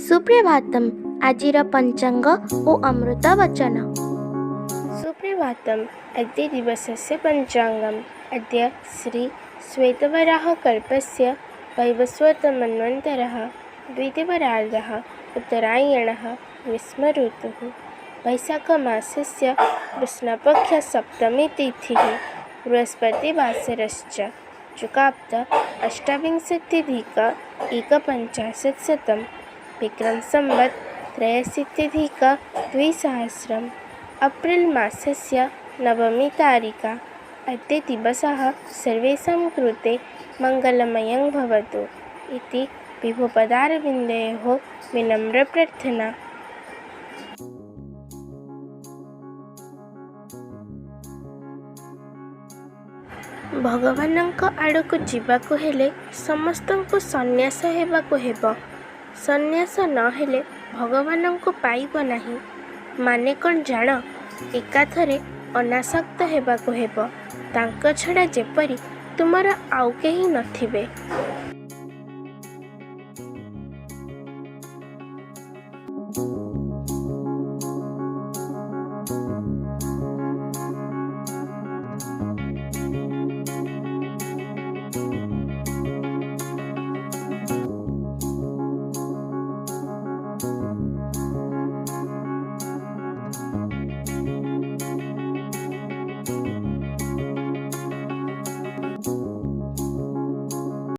सुप्रभातम आजिर पंचांग ओ अमृत वचन। सुप्रभातम। अद्य दिवसस्य पञ्चाङ्गम्। अद्य श्री श्वेतवराहकल्पस्य वैवस्वतमन्वन्तरः द्वितीयपरार्धः उत्तरायणः ग्रीष्मऋतुः वैशाखमासस्य कृष्णपक्षसप्तमीतिथिः बृहस्पतिवासरश्च चुकाप्त 28 एकपञ्चाशत्शतं विक्रमसंवत् 83 अप्रिल् मासस्य 9 तारिका। अद्य दिवसः सर्वेषां कृते मङ्गलमयं भवतु इति विभुपदारविन्दयोः विनम्रप्रार्थना। भगवानଙ୍କ आड़କୁ ଯିବାକୁ ହେଲେ ସମସ୍ତଙ୍କୁ ସନ୍ନ୍ୟାସ ହେବାକୁ ହେବ। ସନ୍ନ୍ୟାସ ନହେଲେ ଭଗବାନଙ୍କୁ ପାଇବ ନାହିଁ। ମାନେ କ'ଣ ଜାଣ? ଏକାଥରେ ଅନାସକ୍ତ ହେବାକୁ ହେବ। ତାଙ୍କ ଛଡ଼ା ଯେପରି ତୁମର ଆଉ କେହି ନଥିବେ।